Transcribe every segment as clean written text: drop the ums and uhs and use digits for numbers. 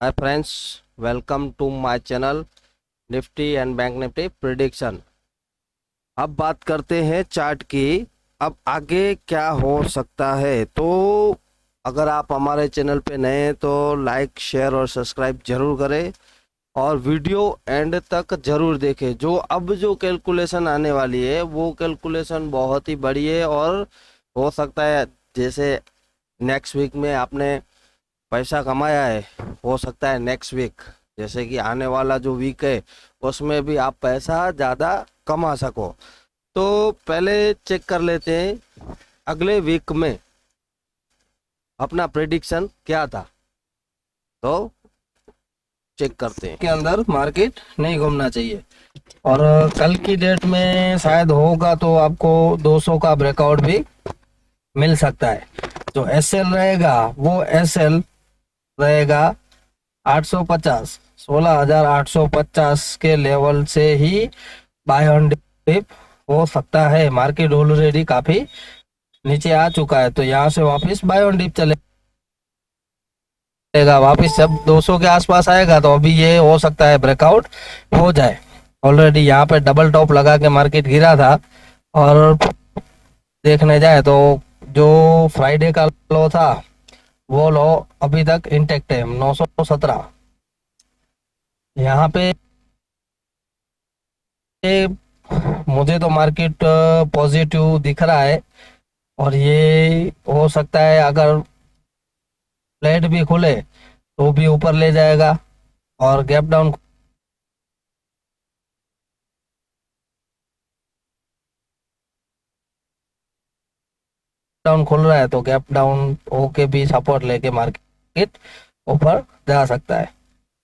Hi friends, welcome to my channel Nifty and bank Nifty prediction. अब बात करते हैं चार्ट की। अब आगे क्या हो सकता है, तो अगर आप हमारे चैनल पे नए हैं तो लाइक शेयर और सब्सक्राइब जरूर करें और वीडियो एंड तक जरूर देखें। जो कैलकुलेशन आने वाली है वो कैलकुलेशन बहुत ही बड़ी है और हो सकता है जैसे नेक्स्ट वीक में आपने पैसा कमाया है, हो सकता है नेक्स्ट वीक जैसे कि आने वाला जो वीक है उसमें भी आप पैसा ज़्यादा कमा सको। तो पहले चेक कर लेते हैं अगले वीक में अपना प्रेडिक्शन क्या था। तो चेक करते हैं के अंदर मार्केट नहीं घूमना चाहिए और कल की डेट में शायद होगा तो आपको 200 का ब्रेकआउट भी मिल सकता है। जो एसएल रहेगा वो एसएल रहेगा 850, 16,850 के लेवल से ही बाय ऑन डिप हो सकता है। मार्केट ऑलरेडी काफी नीचे आ चुका है तो यहाँ से वापस बाय ऑन डिप चलेगा। वापस जब 200 के आसपास आएगा तो अभी ये हो सकता है ब्रेकआउट हो जाए। ऑलरेडी यहाँ पे डबल टॉप लगा के मार्केट गिरा था और देखने जाए तो जो फ्राइडे का लो था वो लो अभी तक इंटेक्ट है 917। यहाँ पे मुझे तो मार्केट पॉजिटिव दिख रहा है और ये हो सकता है अगर फ्लैट भी खुले तो भी ऊपर ले जाएगा और गैप डाउन खुल रहा है तो गैप डाउन होके भी सपोर्ट लेके मार्केट ऊपर जा सकता है।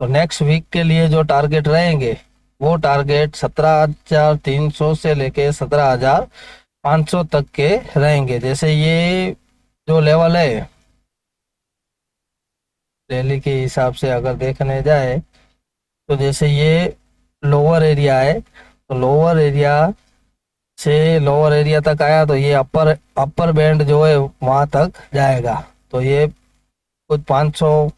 तो नेक्स्ट वीक के लिए जो टारगेट रहेंगे वो टारगेट 17,300 से लेके 17,500 तक के रहेंगे। जैसे ये जो लेवल है दिल्ली के हिसाब से अगर देखने जाए तो जैसे ये लोअर एरिया है तो लोअर एरिया से लोअर एरिया तक आया तो ये अपर अपर बैंड जो है वहां तक जाएगा। तो ये कुछ 500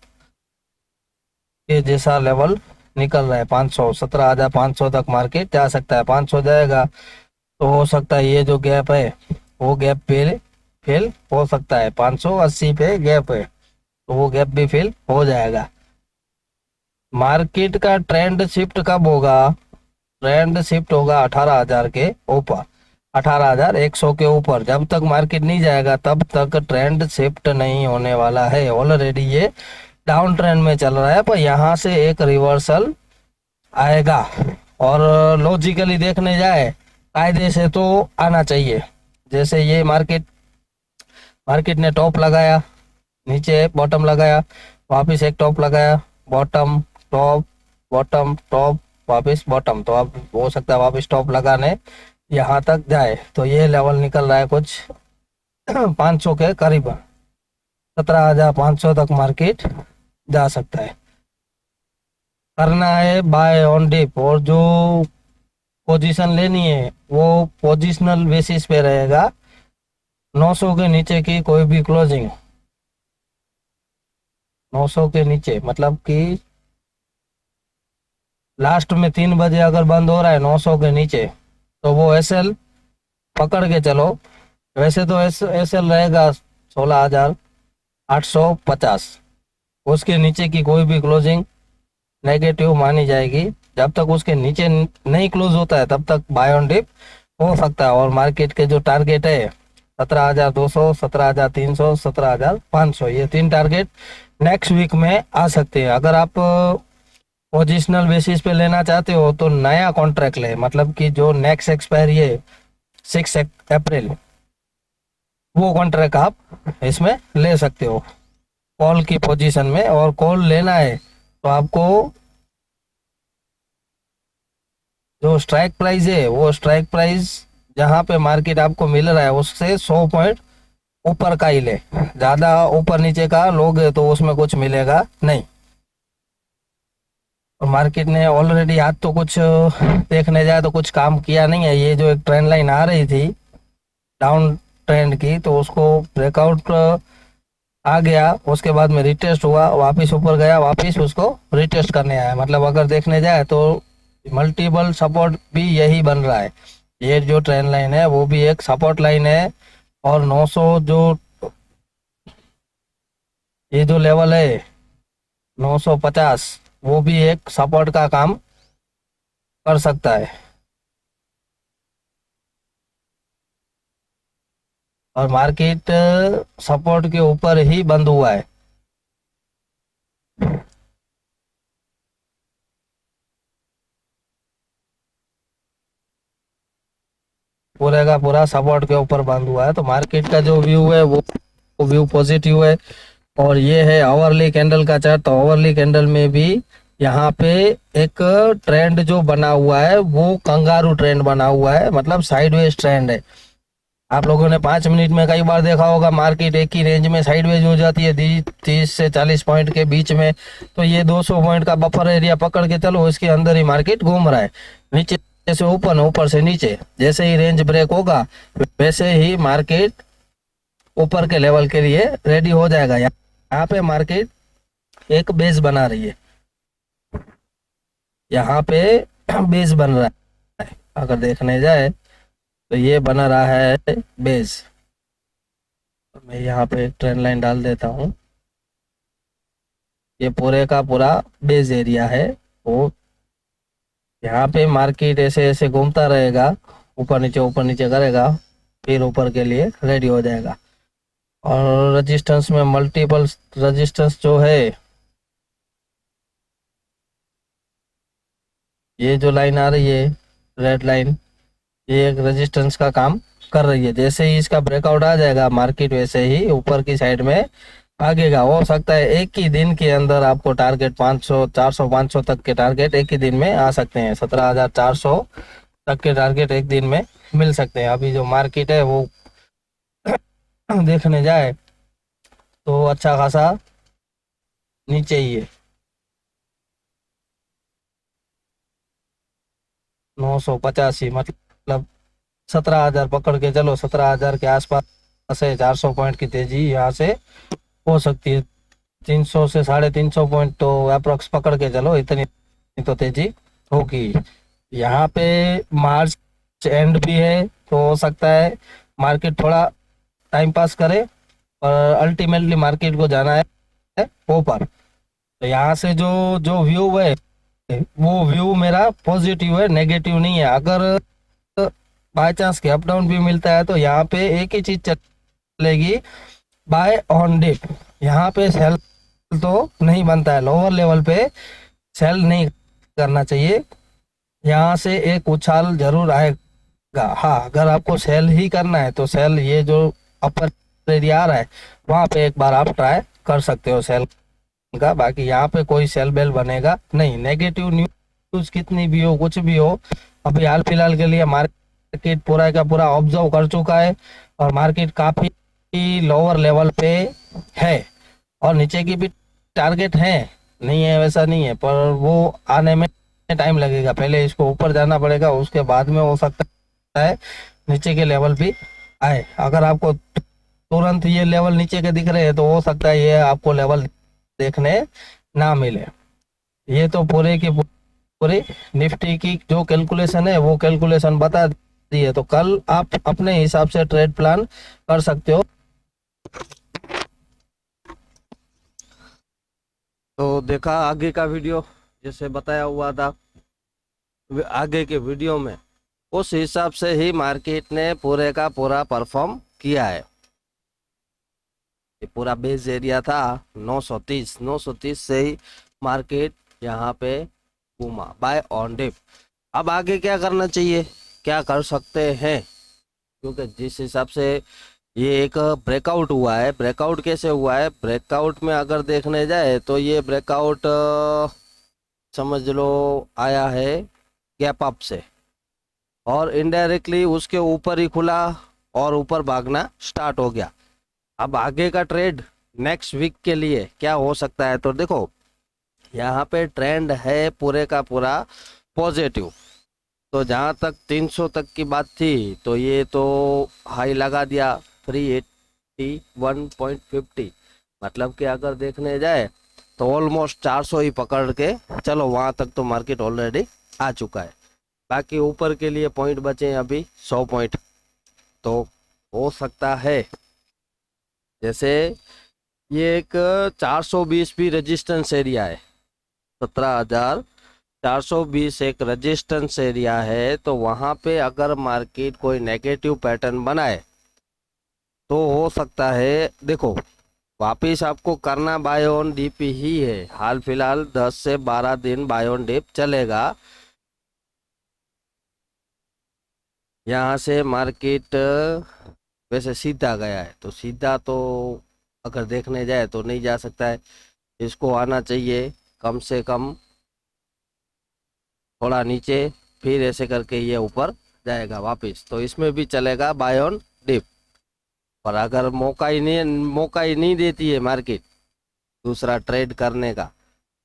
के जैसा लेवल निकल रहा है। 500, 17,500 तक मार्केट जा सकता है। 500 जाएगा तो हो सकता है ये जो गैप है वो गैप पे फिल हो सकता है। 580 पे गैप है तो वो गैप भी फिल हो जाएगा। मार्केट का ट्रेंड शिफ्ट कब होगा? ट्रेंड शिफ्ट होगा 18,000 के ऊपर, 18,100 के ऊपर। जब तक मार्केट नहीं जाएगा तब तक ट्रेंड शिफ्ट नहीं होने वाला है। ऑलरेडी ये डाउन ट्रेंड में चल रहा है पर यहाँ से एक रिवर्सल आएगा और लॉजिकली देखने जाए कायदे से तो आना चाहिए। जैसे ये मार्केट ने टॉप लगाया, नीचे बॉटम लगाया, वापस एक टॉप लगाया, बॉटम टॉप बॉटम टॉप वापस बॉटम। तो अब हो सकता है वापस टॉप लगाने यहाँ तक जाए तो ये लेवल निकल रहा है कुछ 500 के करीब, 17,500 तक मार्केट जा सकता है। करना है बाय ऑन डिप और जो पोजीशन लेनी है वो पोजिशनल बेसिस पे रहेगा। 900 के नीचे की कोई भी क्लोजिंग, 900 के नीचे मतलब कि लास्ट में 3 बजे अगर बंद हो रहा है 900 के नीचे तो वो एसएल पकड़ के चलो। वैसे तो एसएल रहेगा 16,850, उसके नीचे की कोई भी क्लोजिंग नेगेटिव मानी जाएगी। जब तक उसके नीचे नहीं क्लोज होता है तब तक बाय ऑन डिप हो सकता है। और मार्केट के जो टारगेट है 17,200, 17,300, 17,500, ये 3 टारगेट नेक्स्ट वीक में आ सकते हैं। अगर आप पोजिशनल बेसिस पे लेना चाहते हो तो नया कॉन्ट्रैक्ट ले, मतलब कि जो नेक्स्ट एक्सपायरी है 6 अप्रैल, वो कॉन्ट्रैक्ट आप इसमें ले सकते हो कॉल की पोजीशन में। और कॉल लेना है तो आपको जो स्ट्राइक प्राइस है वो स्ट्राइक प्राइस जहाँ पे मार्केट आपको मिल रहा है उससे 100 पॉइंट ऊपर का ही ले। ज़्यादा ऊपर नीचे का लोगे तो उसमें कुछ मिलेगा नहीं। और मार्केट ने ऑलरेडी आज तो कुछ देखने जाए तो कुछ काम किया नहीं है। ये जो एक ट्रेंड लाइन आ रही थी डाउन ट्रेंड की तो उसको ब्रेकआउट आ गया, उसके बाद में रिटेस्ट हुआ, वापस ऊपर गया, वापस उसको रिटेस्ट करने आया। मतलब अगर देखने जाए तो मल्टीपल सपोर्ट भी यही बन रहा है। ये जो ट्रेंड लाइन है वो भी एक सपोर्ट लाइन है, और 900 जो ये जो लेवल है 950, वो भी एक सपोर्ट का काम कर सकता है। और मार्केट सपोर्ट के ऊपर ही बंद हुआ है। पूरे का पूरा सपोर्ट के ऊपर बंद हुआ है, तो मार्केट का जो व्यू है वो व्यू पॉजिटिव है। और ये है आवरली कैंडल का चार्ट। तो आवरली कैंडल में भी यहाँ पे एक ट्रेंड जो बना हुआ है वो कंगारू ट्रेंड बना हुआ है, मतलब साइडवेज ट्रेंड है। आप लोगों ने 5 मिनट में कई बार देखा होगा मार्केट एक ही रेंज में साइडवेज हो जाती है 30 से 40 पॉइंट के बीच में। तो ये 200 पॉइंट का बफर एरिया पकड़ के चलो, इसके अंदर ही मार्केट घूम रहा है। नीचे से ऊपर, ऊपर से नीचे, जैसे ही रेंज ब्रेक होगा वैसे ही मार्केट ऊपर के लेवल के लिए रेडी हो जाएगा। यहाँ पे मार्केट एक बेस बना रही है, यहाँ पे बेस बन रहा है। अगर देखने जाए तो ये बना रहा है बेस। मैं यहाँ पे एक ट्रेंड लाइन डाल देता हूँ। ये पूरे का पूरा बेस एरिया है। वो यहाँ पे मार्केट ऐसे ऐसे घूमता रहेगा, ऊपर नीचे करेगा, फिर ऊपर के लिए रेडी हो जाएगा। और रेजिस्टेंस में मल्टीपल रेजिस्टेंस जो है, ये जो लाइन आ रही है रेड लाइन, ये एक रेजिस्टेंस का काम कर रही है। जैसे ही इसका ब्रेकआउट आ जाएगा मार्केट वैसे ही ऊपर की साइड में भागेगा। हो सकता है एक ही दिन के अंदर आपको टारगेट 500, 400, 500 तक के टारगेट एक ही दिन में आ सकते हैं। 17,400 तक के टारगेट एक दिन में मिल सकते हैं। अभी जो मार्केट है वो देखने जाए तो अच्छा खासा नीचे ही है। 985, मतलब 17,000 पकड़ के चलो, 17,000 के आसपास है। 400 पॉइंट की तेजी यहाँ से हो सकती है। 300 से 350 पॉइंट तो अप्रोक्स पकड़ के चलो, इतनी तो तेजी होगी। यहाँ पे मार्च एंड भी है, तो हो सकता है मार्केट थोड़ा टाइम पास करे, और अल्टीमेटली मार्केट को जाना है ऊपर। तो यहाँ से जो जो व्यू है वो व्यू मेरा पॉजिटिव है, नेगेटिव नहीं है। अगर बाय चांस के अप डाउन भी मिलता है तो यहाँ पे एक ही चीज चलेगी, बाय ऑन डिप। यहाँ पे सेल तो नहीं बनता है, लोअर लेवल पे सेल नहीं करना चाहिए। यहाँ से एक उछाल जरूर आएगा। हाँ, अगर आपको सेल ही करना है तो सेल, ये जो अपर एरिया आ रहा है वहां पे एक बार आप ट्राई कर सकते हो सेल का। बाकी यहाँ पे कोई सेल बेल बनेगा नहीं। नेगेटिव न्यूज कितनी भी हो, कुछ भी हो, अभी हाल फिलहाल के लिए मार्केट पूरा का पूरा ऑब्जर्व कर चुका है, और मार्केट काफी लोअर लेवल पे है। और नीचे की भी टारगेट है, नहीं है वैसा नहीं है, पर वो आने में टाइम लगेगा। पहले इसको ऊपर जाना पड़ेगा, उसके बाद में हो सकता है नीचे के लेवल भी आए। अगर आपको तुरंत ये लेवल नीचे के दिख रहे हैं तो हो सकता है ये आपको लेवल देखने ना मिले। ये तो पूरे की पूरी निफ्टी की जो कैलकुलेशन है वो कैलकुलेशन बता दी है, तो कल आप अपने हिसाब से ट्रेड प्लान कर सकते हो। तो देखा आगे का वीडियो, जैसे बताया हुआ था आगे के वीडियो में, उस हिसाब से ही मार्केट ने पूरे का पूरा परफॉर्म किया है। ये पूरा बेस एरिया था 930 से ही मार्केट यहाँ पे घूमा बाय ऑन डिप। अब आगे क्या करना चाहिए, क्या कर सकते हैं, क्योंकि जिस हिसाब से ये एक ब्रेकआउट हुआ है, ब्रेकआउट कैसे हुआ है, ब्रेकआउट में अगर देखने जाए तो ये ब्रेकआउट समझ लो आया है गैप अप से, और इनडायरेक्टली उसके ऊपर ही खुला और ऊपर भागना स्टार्ट हो गया। अब आगे का ट्रेड नेक्स्ट वीक के लिए क्या हो सकता है, तो देखो यहाँ पे ट्रेंड है पूरे का पूरा पॉजिटिव। तो जहाँ तक 300 तक की बात थी तो ये तो हाई लगा दिया 381.50। मतलब कि अगर देखने जाए तो ऑलमोस्ट 400 ही पकड़ के चलो, वहां तक तो मार्केट ऑलरेडी आ चुका है। बाकी ऊपर के लिए पॉइंट बचे हैं अभी 100 पॉइंट। तो हो सकता है, जैसे ये एक 420 भी रेजिस्टेंस एरिया है, 17,420 एक रेजिस्टेंस एरिया है। तो वहां पे अगर मार्केट कोई नेगेटिव पैटर्न बनाए तो हो सकता है, देखो वापिस आपको करना बाय ऑन डिप ही है। हाल फिलहाल 10 से 12 दिन बाय ऑन डिप चलेगा। यहाँ से मार्केट वैसे सीधा गया है, तो सीधा तो अगर देखने जाए तो नहीं जा सकता है। इसको आना चाहिए कम से कम थोड़ा नीचे, फिर ऐसे करके ये ऊपर जाएगा वापस, तो इसमें भी चलेगा बाय ऑन डिप। पर अगर मौका ही नहीं देती है मार्केट दूसरा ट्रेड करने का,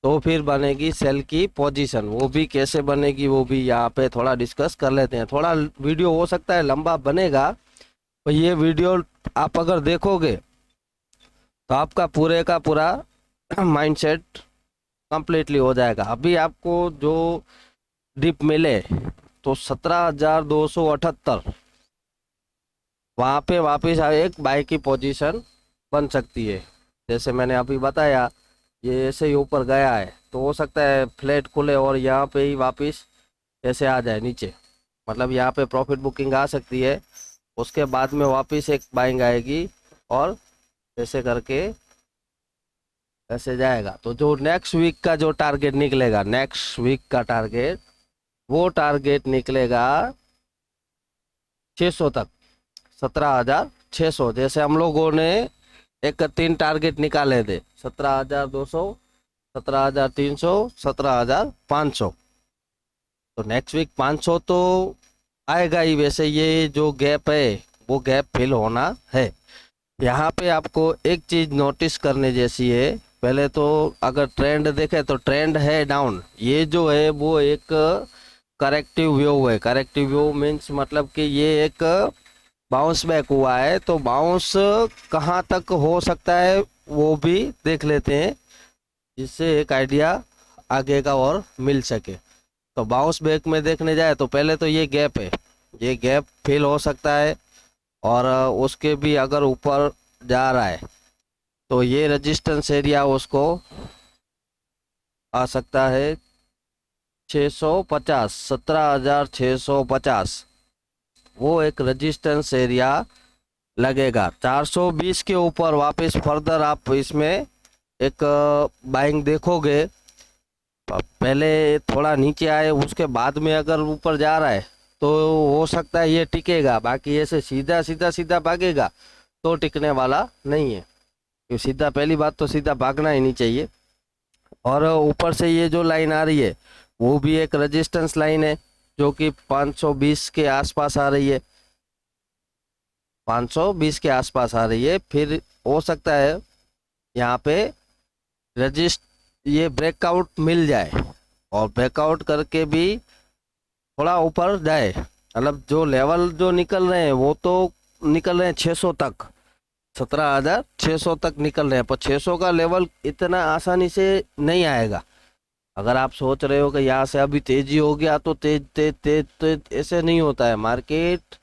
तो फिर बनेगी सेल की पोजीशन। वो भी कैसे बनेगी वो भी यहाँ पे थोड़ा डिस्कस कर लेते हैं। थोड़ा वीडियो हो सकता है लंबा बनेगा, तो ये वीडियो आप अगर देखोगे तो आपका पूरे का पूरा माइंडसेट कंप्लीटली हो जाएगा। अभी आपको जो डिप मिले तो 17,278 वहां पे वापस एक बाय की पोजीशन बन सकती है। जैसे मैंने अभी बताया, ये ऐसे ही ऊपर गया है तो हो सकता है फ्लैट खुले और यहाँ पे ही वापस ऐसे आ जाए नीचे। मतलब यहाँ पे प्रॉफिट बुकिंग आ सकती है, उसके बाद में वापस एक बाइंग आएगी और ऐसे करके ऐसे जाएगा। तो जो नेक्स्ट वीक का जो टारगेट निकलेगा, नेक्स्ट वीक का टारगेट, वो टारगेट निकलेगा 600 तक, 17,600। जैसे हम लोगों ने एक 3 टारगेट निकाले थे, 17,200, 17,300, 17,500। तो नेक्स्ट वीक 500 तो आएगा ही। वैसे ये जो गैप है वो गैप फिल होना है। यहाँ पे आपको एक चीज नोटिस करने जैसी है। पहले तो अगर ट्रेंड देखे तो ट्रेंड है डाउन, ये जो है वो एक करेक्टिव व्यू है। करेक्टिव व्यू मीन्स मतलब कि ये एक बाउंस बैक हुआ है। तो बाउंस कहाँ तक हो सकता है वो भी देख लेते हैं, जिससे एक आइडिया आगे का और मिल सके। तो बाउंस बैक में देखने जाए तो पहले तो ये गैप है, ये गैप फिल हो सकता है। और उसके भी अगर ऊपर जा रहा है तो ये रेजिस्टेंस एरिया उसको आ सकता है 650, 17,650। वो एक रेजिस्टेंस एरिया लगेगा। 420 के ऊपर वापस फर्दर आप इसमें एक बाइंग देखोगे। पहले थोड़ा नीचे आए, उसके बाद में अगर ऊपर जा रहा है तो हो सकता है ये टिकेगा। बाकी ऐसे सीधा सीधा सीधा भागेगा तो टिकने वाला नहीं है, क्योंकि सीधा, पहली बात तो सीधा भागना ही नहीं चाहिए। और ऊपर से ये जो लाइन आ रही है वो भी एक रेजिस्टेंस लाइन है, जो कि 520 के आसपास आ रही है, 520 के आसपास आ रही है। फिर हो सकता है यहाँ पे रजिस्ट ये ब्रेकआउट मिल जाए और ब्रेकआउट करके भी थोड़ा ऊपर जाए। मतलब जो लेवल जो निकल रहे हैं वो तो निकल रहे हैं 600 तक, 17,600 तक निकल रहे हैं। पर 600 का लेवल इतना आसानी से नहीं आएगा। अगर आप सोच रहे हो कि यहाँ से अभी तेजी हो गया तो तेज तेज तेज तेज, ऐसे नहीं होता है। मार्केट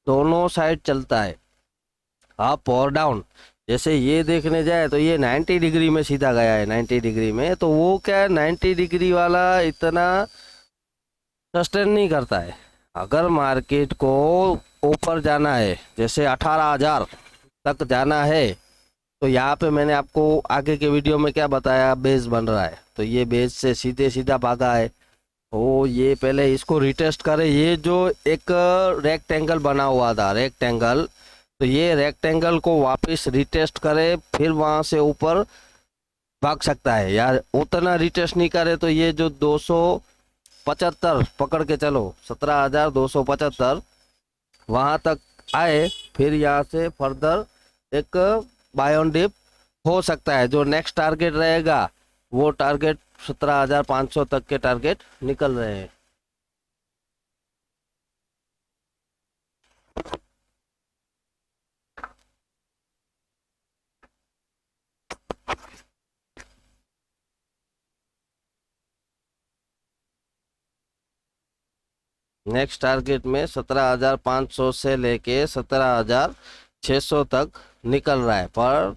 दोनों साइड चलता है, अप और डाउन। जैसे ये देखने जाए तो ये 90 डिग्री में सीधा गया है, 90 डिग्री में। तो वो क्या है, 90 डिग्री वाला इतना सस्टेन नहीं करता है। अगर मार्केट को ऊपर जाना है, जैसे 18,000 तक जाना है, तो यहाँ पे मैंने आपको आगे के वीडियो में क्या बताया, बेस बन रहा है। तो ये बेस से सीधे सीधा भागा है। तो ये पहले इसको रिटेस्ट करे। ये जो एक रेक्टेंगल बना हुआ था, रेक्टेंगल, तो ये रेक्टेंगल को वापस रिटेस्ट करे, फिर वहां से ऊपर भाग सकता है। यार उतना रिटेस्ट नहीं करे तो ये जो 275 पकड़ के चलो, 17,275 वहां तक आए, फिर यहाँ से फर्दर एक बाय ऑन डिप हो सकता है। जो नेक्स्ट टारगेट रहेगा वो टारगेट 17,500 तक के टारगेट निकल रहे हैं। नेक्स्ट टारगेट में 17,500 से लेके 17,600 तक निकल रहा है, पर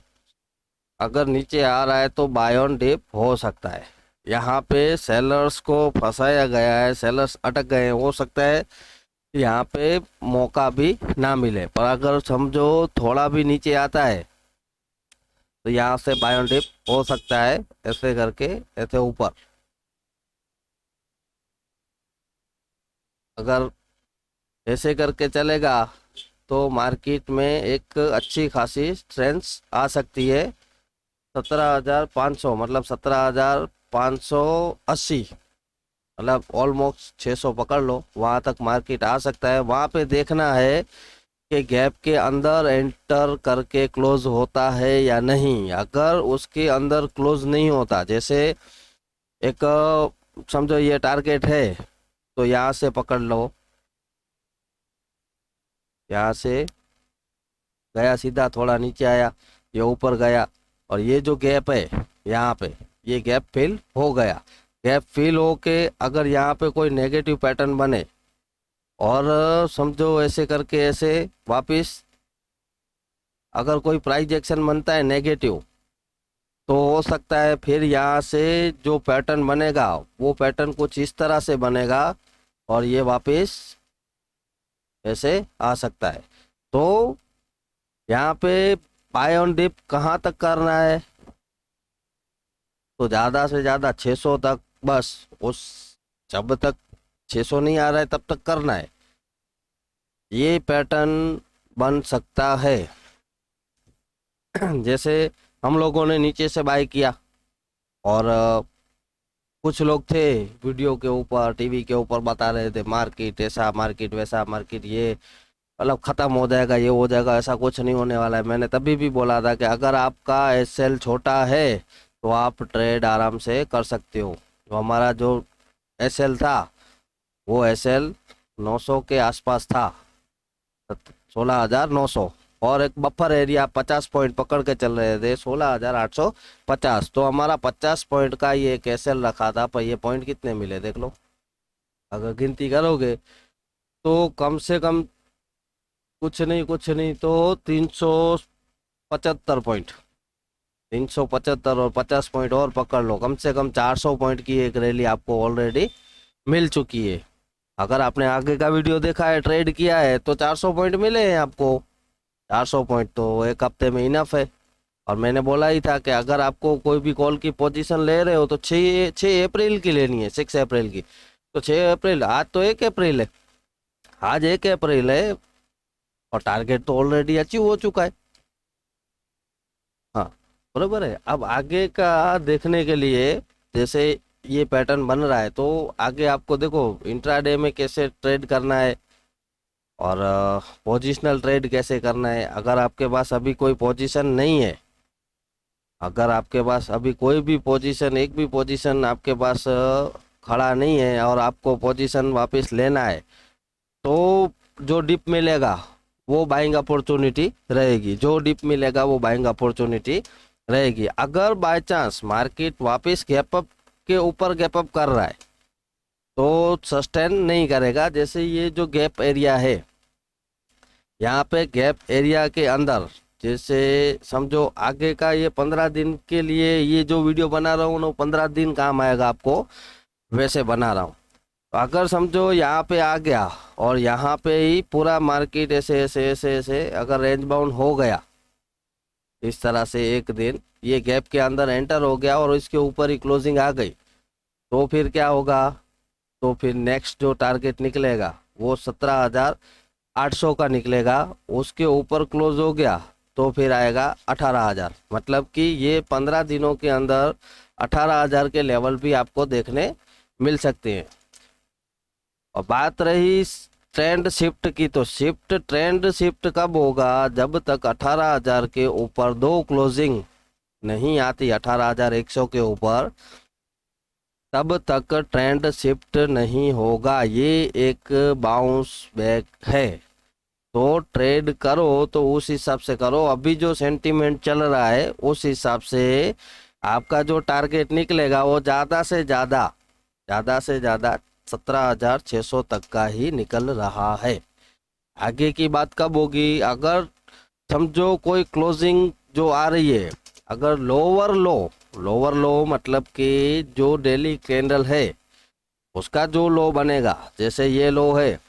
अगर नीचे आ रहा है तो बाय ऑन डिप हो सकता है। यहाँ पे सेलर्स को फंसाया गया है, सेलर्स अटक गए हैं, हो सकता है यहाँ पे मौका भी ना मिले, पर अगर समझो थोड़ा भी नीचे आता है तो यहाँ से बाय ऑन डिप हो सकता है, ऐसे करके ऐसे ऊपर। अगर ऐसे करके चलेगा तो मार्केट में एक अच्छी खासी स्ट्रेंथ आ सकती है। 17,500 मतलब 17,580, मतलब ऑलमोस्ट 600 पकड़ लो, वहाँ तक मार्केट आ सकता है। वहाँ पे देखना है कि गैप के अंदर एंटर करके क्लोज होता है या नहीं। अगर उसके अंदर क्लोज नहीं होता, जैसे एक समझो ये टारगेट है, तो यहाँ से पकड़ लो, यहाँ से गया सीधा, थोड़ा नीचे आया, ये ऊपर गया, और ये जो गैप है यहाँ पे, ये गैप फिल हो गया। गैप फिल हो के अगर यहाँ पे कोई नेगेटिव पैटर्न बने और समझो ऐसे करके ऐसे वापस अगर कोई प्राइस एक्शन बनता है नेगेटिव, तो हो सकता है फिर यहाँ से जो पैटर्न बनेगा वो पैटर्न कुछ इस तरह से बनेगा और ये वापस ऐसे आ सकता है। तो यहाँ पे बाय ऑन डिप कहाँ तक करना है, तो ज़्यादा से ज़्यादा 600 तक, बस उस जब तक 600 नहीं आ रहा है तब तक करना है। ये पैटर्न बन सकता है। जैसे हम लोगों ने नीचे से बाय किया और कुछ लोग थे वीडियो के ऊपर, टीवी के ऊपर बता रहे थे मार्केट ऐसा, मार्केट वैसा, मार्केट ये मतलब खत्म हो जाएगा, ये हो जाएगा। ऐसा कुछ नहीं होने वाला है। मैंने तभी भी बोला था कि अगर आपका एसएल छोटा है तो आप ट्रेड आराम से कर सकते हो। तो हमारा जो एसएल था वो एसएल 900 के आसपास था, 16,900, और एक बफर एरिया 50 पॉइंट पकड़ के चल रहे थे 16,850। तो हमारा 50 पॉइंट का ये एक एसएल रखा था, पर ये पॉइंट कितने मिले देख लो। अगर गिनती करोगे तो कम से कम कुछ नहीं तो 375 पॉइंट, 375 और 50 पॉइंट और पकड़ लो, कम से कम 400 पॉइंट की एक रैली आपको ऑलरेडी मिल चुकी है। अगर आपने आगे का वीडियो देखा है, ट्रेड किया है, तो 400 पॉइंट मिले हैं आपको। 400 पॉइंट तो एक हफ्ते में इनफ है। और मैंने बोला ही था कि अगर आपको कोई भी कॉल की पोजीशन ले रहे हो तो 6 अप्रैल की लेनी है, 6 अप्रैल की। तो 6 अप्रैल, आज तो 1 अप्रैल है, आज 1 अप्रैल है और टारगेट तो ऑलरेडी अचीव हो चुका है। हाँ बरोबर है। अब आगे का देखने के लिए, जैसे ये पैटर्न बन रहा है, तो आगे आपको देखो इंट्राडे में कैसे ट्रेड करना है और पोजिशनल ट्रेड कैसे करना है। अगर आपके पास अभी कोई पोजीशन नहीं है, अगर आपके पास अभी कोई भी पोजीशन, एक भी पोजीशन आपके पास खड़ा नहीं है और आपको पोजीशन वापस लेना है, तो जो डिप मिलेगा वो बाइंग अपॉर्चुनिटी रहेगी, जो डिप मिलेगा वो बाइंग अपॉर्चुनिटी रहेगी। अगर बाय चांस मार्केट वापस गैप अप के ऊपर गैप अप कर रहा है तो सस्टेन नहीं करेगा। जैसे ये जो गैप एरिया है, यहाँ पे गैप एरिया के अंदर, जैसे समझो आगे का ये 15 दिन के लिए ये जो वीडियो बना रहा हूँ ना, 15 दिन काम आएगा आपको, वैसे बना रहा हूँ। तो अगर समझो यहाँ पे आ गया और यहाँ पे ही पूरा मार्केट ऐसे ऐसे ऐसे ऐसे अगर रेंज बाउंड हो गया इस तरह से, एक दिन ये गैप के अंदर एंटर हो गया और इसके ऊपर ही क्लोजिंग आ गई, तो फिर क्या होगा, तो फिर नेक्स्ट जो टारगेट निकलेगा वो 17,800 का निकलेगा। उसके ऊपर क्लोज हो गया तो फिर आएगा 18,000। मतलब कि ये 15 दिनों के अंदर 18,000 के लेवल भी आपको देखने मिल सकते हैं। और बात रही ट्रेंड शिफ्ट की, तो ट्रेंड शिफ्ट कब होगा, जब तक 18,000 के ऊपर दो क्लोजिंग नहीं आती, 18,100 के ऊपर, तब तक ट्रेंड शिफ्ट नहीं होगा। ये एक बाउंस बैक है। तो ट्रेड करो तो उस हिसाब से करो। अभी जो सेंटीमेंट चल रहा है उस हिसाब से आपका जो टारगेट निकलेगा वो ज़्यादा से ज़्यादा 17,600 तक का ही निकल रहा है। आगे की बात कब होगी? अगर समझो कोई क्लोजिंग जो आ रही है, अगर लोअर लो मतलब कि जो डेली कैंडल है उसका जो लो बनेगा, जैसे ये लो है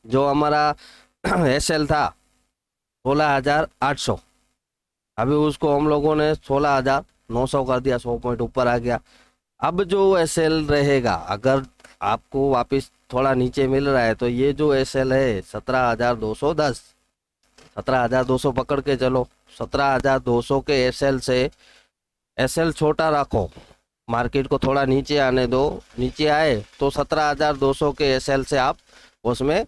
जो हमारा एसएल था 16,800, अभी उसको हम लोगों ने 16,900 कर दिया, 100 पॉइंट ऊपर आ गया। अब जो एसएल रहेगा, अगर आपको वापस थोड़ा नीचे मिल रहा है तो ये जो एसएल है 17,210, 17,200 पकड़ के चलो। 17,200 के एसएल से एसएल छोटा रखो, मार्केट को थोड़ा नीचे आने दो, नीचे आए तो 17,200 के एसएल से आप उसमें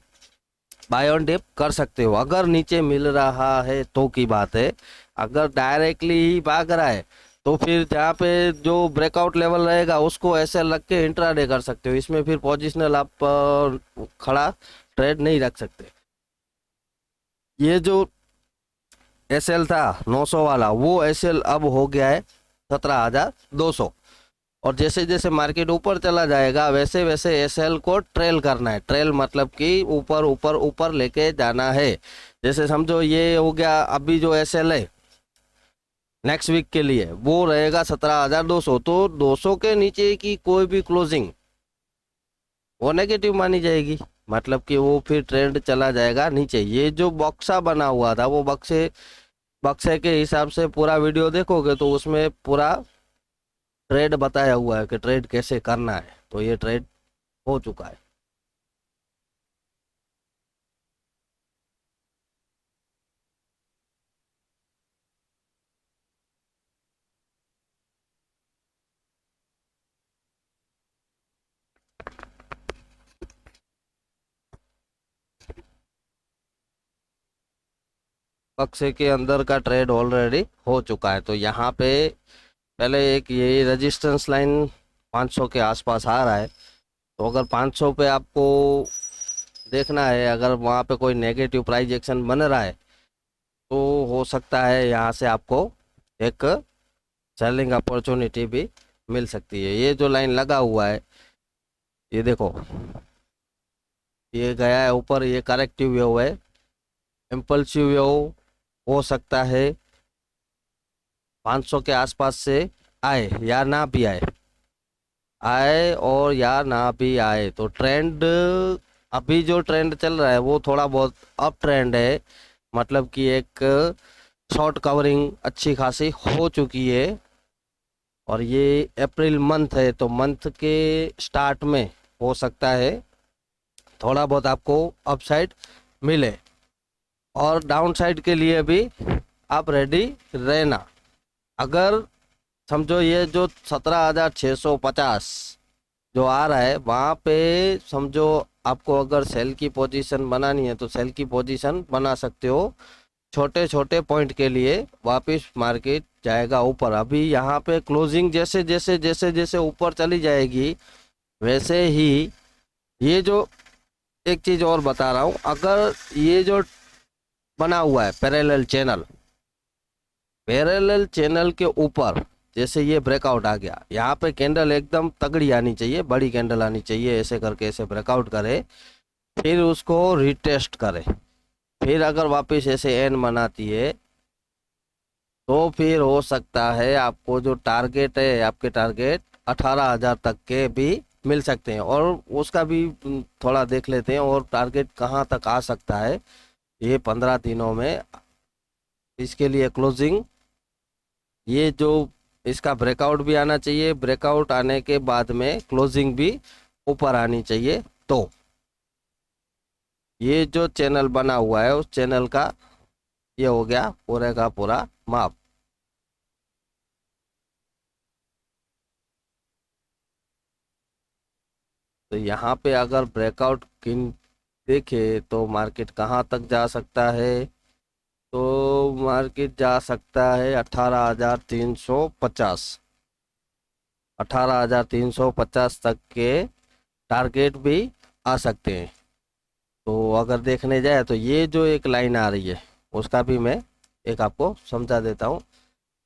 बाय ऑन डिप कर सकते हो, अगर नीचे मिल रहा है तो की बात है। अगर डायरेक्टली ही भाग रहा है तो फिर जहाँ पे जो ब्रेकआउट लेवल रहेगा उसको ऐसे रख के इंट्राडे कर सकते हो, इसमें फिर पोजिशनल आप खड़ा ट्रेड नहीं रख सकते। ये जो एसएल था 900 वाला, वो एसएल अब हो गया है 17,200, और जैसे जैसे मार्केट ऊपर चला जाएगा वैसे वैसे एसएल को ट्रेल करना है। ट्रेल मतलब कि ऊपर ऊपर ऊपर लेके जाना है। जैसे समझो ये हो गया, अभी जो एसएल है नेक्स्ट वीक के लिए वो रहेगा 17,200, तो 200 के नीचे की कोई भी क्लोजिंग वो नेगेटिव मानी जाएगी, मतलब कि वो फिर ट्रेंड चला जाएगा नीचे। ये जो बक्सा बना हुआ था वो बक्से के हिसाब से पूरा वीडियो देखोगे तो उसमें पूरा ट्रेड बताया हुआ है कि ट्रेड कैसे करना है, तो ये ट्रेड हो चुका है। बक्से के अंदर का ट्रेड ऑलरेडी हो चुका है। तो यहाँ पे पहले एक ये रेजिस्टेंस लाइन 500 के आसपास आ रहा है, तो अगर 500 पे आपको देखना है, अगर वहाँ पे कोई नेगेटिव प्राइस एक्शन बन रहा है तो हो सकता है यहाँ से आपको एक सेलिंग अपॉर्चुनिटी भी मिल सकती है। ये जो लाइन लगा हुआ है ये देखो, ये गया है ऊपर, ये करेक्टिव वेव है, इम्पल्सिव वेव हो सकता है 500 के आसपास से आए या ना भी आए, आए और या ना भी आए। तो ट्रेंड, अभी जो ट्रेंड चल रहा है वो थोड़ा बहुत अप ट्रेंड है, मतलब कि एक शॉर्ट कवरिंग अच्छी खासी हो चुकी है। और ये अप्रैल मंथ है, तो मंथ के स्टार्ट में हो सकता है थोड़ा बहुत आपको अपसाइड मिले, और डाउन साइड के लिए भी आप रेडी रहना। अगर समझो ये जो 17,650 जो आ रहा है वहाँ पे समझो आपको अगर सेल की पोजीशन बनानी है तो सेल की पोजीशन बना सकते हो, छोटे छोटे पॉइंट के लिए वापस मार्केट जाएगा ऊपर। अभी यहाँ पे क्लोजिंग जैसे जैसे जैसे जैसे ऊपर चली जाएगी वैसे ही, ये जो एक चीज़ और बता रहा हूँ, अगर ये जो बना हुआ है पैरेलल चैनल के ऊपर जैसे ये ब्रेकआउट आ गया, यहाँ पे कैंडल एकदम तगड़ी आनी चाहिए, बड़ी कैंडल आनी चाहिए, ऐसे करके ऐसे ब्रेकआउट करे, फिर उसको रिटेस्ट करे, फिर अगर वापस ऐसे एन बनाती है तो फिर हो सकता है आपको जो टारगेट है, आपके टारगेट 18,000 तक के भी मिल सकते हैं। और उसका भी थोड़ा देख लेते हैं, और टारगेट कहाँ तक आ सकता है ये 15 दिनों में। इसके लिए क्लोजिंग, ये जो इसका ब्रेकआउट भी आना चाहिए, ब्रेकआउट आने के बाद में क्लोजिंग भी ऊपर आनी चाहिए, तो ये जो चैनल बना हुआ है उस चैनल का ये हो गया पूरे का पूरा माप। तो यहाँ पे अगर ब्रेकआउट किन देखे तो मार्केट कहाँ तक जा सकता है, तो मार्केट जा सकता है 18,350, 18,350 तक के टारगेट भी आ सकते हैं। तो अगर देखने जाए तो ये जो एक लाइन आ रही है उसका भी मैं एक आपको समझा देता हूँ।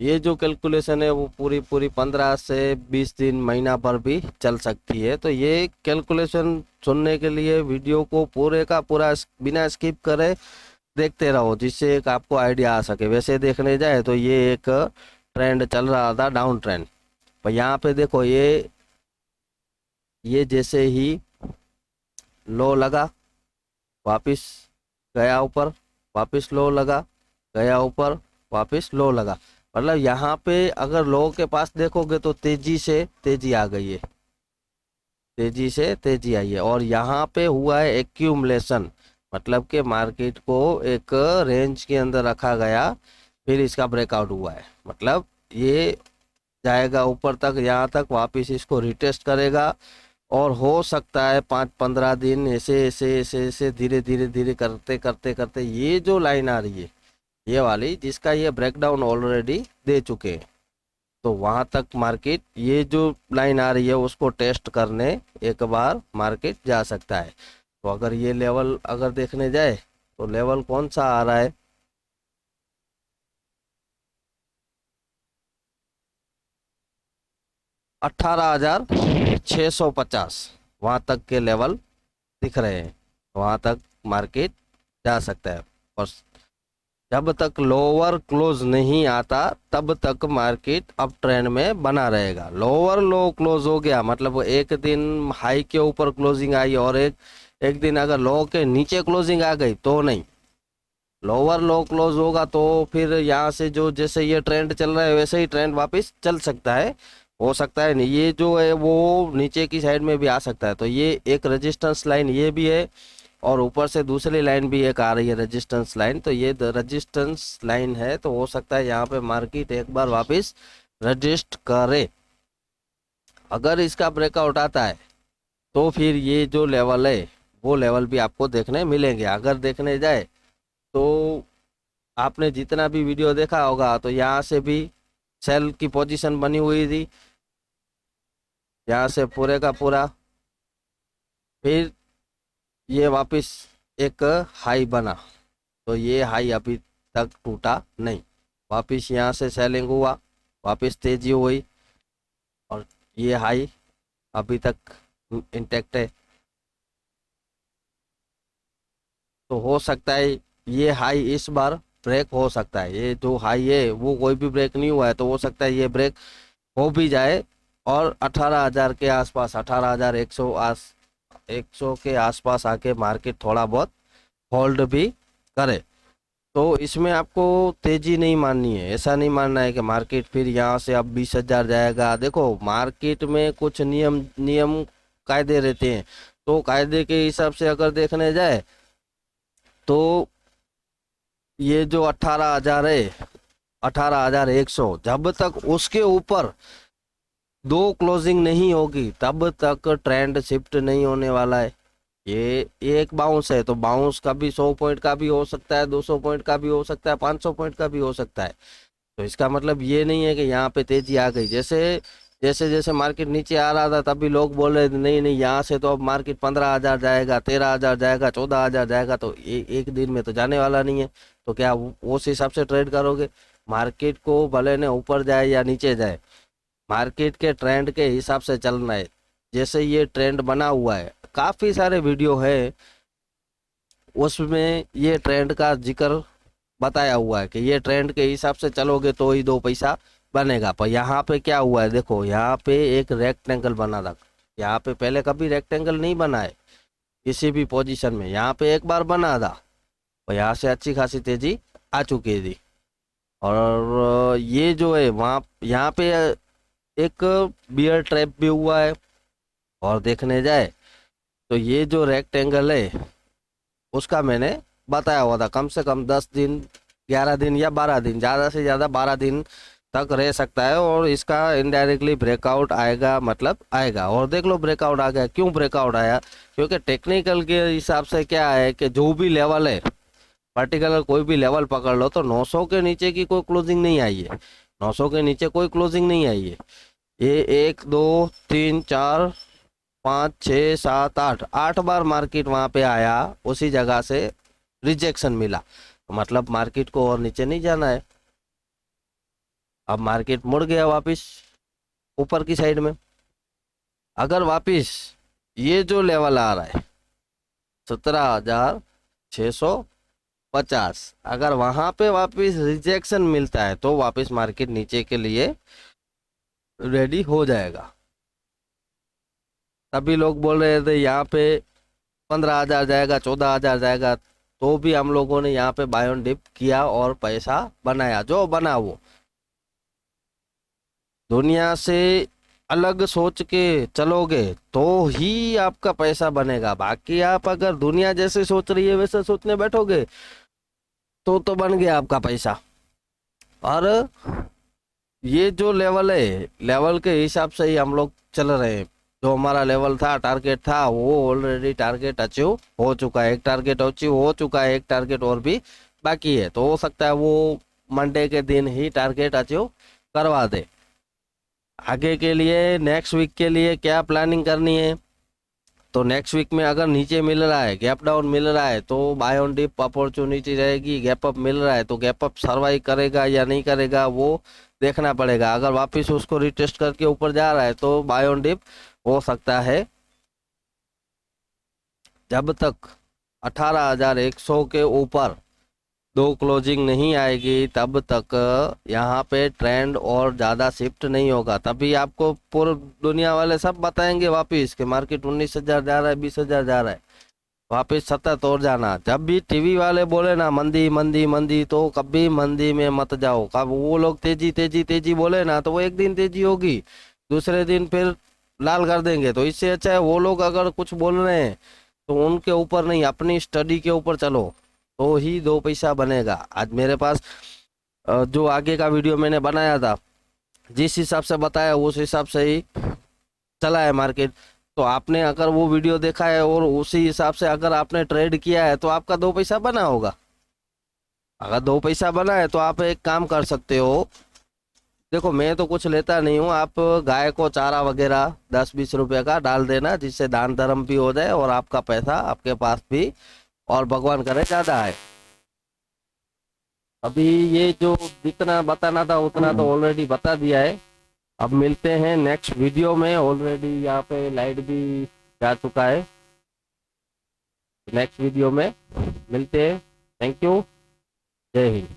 ये जो कैलकुलेशन है वो पूरी पूरी 15 से 20 दिन महीना भर भी चल सकती है। तो ये कैलकुलेशन सुनने के लिए वीडियो को पूरे का पूरा बिना स्किप करे देखते रहो, जिससे एक आपको आइडिया आ सके। वैसे देखने जाए तो ये एक ट्रेंड चल रहा था, डाउन ट्रेंड। पर यहाँ पे देखो ये जैसे ही लो लगा, वापिस गया ऊपर, वापिस लो लगा, गया ऊपर, वापिस लो लगा। मतलब यहाँ पे अगर लो के पास देखोगे तो तेजी से तेजी आ गई है, तेजी से तेजी आई है। और यहाँ पे हुआ है एक्यूमुलेशन, मतलब कि मार्केट को एक रेंज के अंदर रखा गया, फिर इसका ब्रेकआउट हुआ है। मतलब ये जाएगा ऊपर तक, यहाँ तक, वापिस इसको रिटेस्ट करेगा। और हो सकता है 5-15 दिन ऐसे ऐसे ऐसे ऐसे धीरे धीरे धीरे करते करते करते ये जो लाइन आ रही है, ये वाली, जिसका ये ब्रेकडाउन ऑलरेडी दे चुके हैं, तो वहां तक मार्केट, ये जो लाइन आ रही है उसको टेस्ट करने एक बार मार्केट जा सकता है। तो अगर ये लेवल अगर देखने जाए तो लेवल कौन सा आ रहा है, 18,650, वहां तक के लेवल दिख रहे हैं, वहां तक मार्केट जा सकता है। और जब तक लोअर क्लोज नहीं आता तब तक मार्केट अप ट्रेंड में बना रहेगा। लोअर लो क्लोज हो गया मतलब एक दिन हाई के ऊपर क्लोजिंग आई और एक दिन अगर लो के नीचे क्लोजिंग आ गई तो नहीं, लोअर लो क्लोज होगा तो फिर यहाँ से जो जैसे ये ट्रेंड चल रहा है वैसे ही ट्रेंड वापस चल सकता है, हो सकता है नहीं, ये जो है वो नीचे की साइड में भी आ सकता है। तो ये एक रेजिस्टेंस लाइन ये भी है, और ऊपर से दूसरी लाइन भी एक आ रही है रेजिस्टेंस लाइन। तो ये रेजिस्टेंस लाइन है, तो हो सकता है यहाँ पे मार्केट एक बार वापस रजिस्ट करे। अगर इसका ब्रेकआउट आता है तो फिर ये जो लेवल है वो लेवल भी आपको देखने मिलेंगे। अगर देखने जाए तो आपने जितना भी वीडियो देखा होगा तो यहाँ से भी सेल की पोजीशन बनी हुई थी, यहाँ से पूरे का पूरा, फिर ये वापस एक हाई बना, तो ये हाई अभी तक टूटा नहीं, वापस यहाँ से सेलिंग हुआ, वापस तेजी हुई, और ये हाई अभी तक इंटैक्ट है। तो हो सकता है ये हाई इस बार ब्रेक हो सकता है, ये जो हाई है वो कोई भी ब्रेक नहीं हुआ है, तो हो सकता है ये ब्रेक हो भी जाए और 18,000 के आसपास, 18,100 100 के आसपास आके मार्केट थोड़ा बहुत होल्ड भी करे। तो इसमें आपको तेजी नहीं माननी है, ऐसा नहीं मानना है कि मार्केट फिर यहाँ से अब 20,000 जाएगा। देखो मार्केट में कुछ नियम नियम कायदे रहते हैं, तो कायदे के हिसाब से अगर देखने जाए तो ये जो 18,000 है, 18,100, जब तक उसके ऊपर दो क्लोजिंग नहीं होगी तब तक ट्रेंड शिफ्ट नहीं होने वाला है। ये एक बाउंस है, तो बाउंस का भी 100 पॉइंट का भी हो सकता है, 200 पॉइंट का भी हो सकता है, 500 पॉइंट का भी हो सकता है। तो इसका मतलब ये नहीं है कि यहाँ पे तेजी आ गई। जैसे जैसे जैसे मार्केट नीचे आ रहा था तभी लोग बोल रहे थे नहीं नहीं यहाँ से तो अब मार्केट 15,000 जाएगा, 13,000 जाएगा, 14,000 जाएगा। तो एक दिन में तो जाने वाला नहीं है, तो क्या उस हिसाब से ट्रेड करोगे? मार्केट को भले ने ऊपर जाए या नीचे जाए, मार्केट के ट्रेंड के हिसाब से चलना है। जैसे ये ट्रेंड बना हुआ है, काफ़ी सारे वीडियो है उसमें ये ट्रेंड का जिक्र बताया हुआ है कि ये ट्रेंड के हिसाब से चलोगे तो ही दो पैसा बनेगा। पर यहाँ पे क्या हुआ है, देखो यहाँ पे एक रेक्टेंगल बना था, यहाँ पे पहले कभी रेक्टेंगल नहीं बना है किसी भी पोजीशन में, यहाँ पे एक बार बना था और यहाँ से अच्छी खासी तेजी आ चुकी थी। और ये जो है वहाँ यहाँ पे एक बियर ट्रैप भी हुआ है। और देखने जाए तो ये जो रेक्टेंगल है उसका मैंने बताया हुआ था कम से कम 10 दिन, 11 दिन या 12 दिन, ज़्यादा से ज़्यादा 12 दिन तक रह सकता है और इसका इनडायरेक्टली ब्रेकआउट आएगा, मतलब आएगा। और देख लो ब्रेकआउट आ गया। क्यों ब्रेकआउट आया? क्योंकि टेक्निकल के हिसाब से क्या है कि जो भी लेवल है, पर्टिकुलर कोई भी लेवल पकड़ लो, तो 900 के नीचे की कोई क्लोजिंग नहीं आई है, 900 के नीचे कोई क्लोजिंग नहीं आई है। ये 1 2 3 4 5 6 7 8 बार मार्केट वहाँ पे आया, उसी जगह से रिजेक्शन मिला, तो मतलब मार्केट को और नीचे नहीं जाना है। अब मार्केट मुड़ गया वापस ऊपर की साइड में। अगर वापस ये जो लेवल आ रहा है 17,650, अगर वहां पे वापस रिजेक्शन मिलता है तो वापस मार्केट नीचे के लिए रेडी हो जाएगा। तभी लोग बोल रहे थे यहाँ पे 15,000 जाएगा, 14,000 जाएगा, तो भी हम लोगों ने यहाँ पे बाय ऑन डिप किया और पैसा बनाया जो बना वो। दुनिया से अलग सोच के चलोगे तो ही आपका पैसा बनेगा। बाकी आप अगर दुनिया जैसे सोच रही है वैसे सोचने बैठोगे तो बन गया आपका पैसा। और ये जो लेवल है, लेवल के हिसाब से ही हम लोग चल रहे हैं। जो हमारा लेवल था, टारगेट था, वो ऑलरेडी टारगेट अचीव हो चुका है। एक टारगेट अचीव हो चुका है, एक टारगेट और भी बाकी है। तो हो सकता है वो मंडे के दिन ही टारगेट अचीव करवा दे। आगे के लिए नेक्स्ट वीक के लिए क्या प्लानिंग करनी है, तो नेक्स्ट वीक में अगर नीचे मिल रहा है, गैप डाउन मिल रहा है, तो बाय ऑन डिप अपॉर्चुनिटी रहेगी। गैप अप मिल रहा है तो गैप अप सर्वाइव करेगा या नहीं करेगा वो देखना पड़ेगा। अगर वापस उसको रिटेस्ट करके ऊपर जा रहा है तो बाय ऑन डिप हो सकता है। जब तक 18,100 के ऊपर दो क्लोजिंग नहीं आएगी तब तक यहाँ पे ट्रेंड और ज़्यादा शिफ्ट नहीं होगा। तभी आपको पूरी दुनिया वाले सब बताएंगे वापस कि मार्केट 19,000 जा रहा है, 20,000 जा रहा है, वापस सतत और जाना। जब भी टीवी वाले बोले ना मंदी मंदी मंदी, तो कभी मंदी में मत जाओ। कब वो लोग तेजी तेजी तेजी बोले ना तो वो एक दिन तेजी होगी, दूसरे दिन फिर लाल कर देंगे। तो इससे अच्छा है वो लोग अगर कुछ बोल रहे हैं तो उनके ऊपर नहीं, अपनी स्टडी के ऊपर चलो तो ही दो पैसा बनेगा। आज मेरे पास जो आगे का वीडियो मैंने बनाया था, जिस हिसाब से बताया उस हिसाब से ही चला है मार्केट। तो आपने अगर वो वीडियो देखा है और उसी हिसाब से अगर आपने ट्रेड किया है तो आपका दो पैसा बना होगा। अगर दो पैसा बना है तो आप एक काम कर सकते हो। देखो मैं तो कुछ लेता नहीं हूँ, आप गाय को चारा वगैरह 10-20 रुपए का डाल देना, जिससे दान धर्म भी हो जाए और आपका पैसा आपके पास भी और भगवान करे ज्यादा है। अभी ये जो जितना बताना था उतना तो ऑलरेडी बता दिया है। अब मिलते हैं नेक्स्ट वीडियो में। ऑलरेडी यहाँ पे लाइट भी जा चुका है। नेक्स्ट वीडियो में मिलते हैं। Thank you. जय हिंद।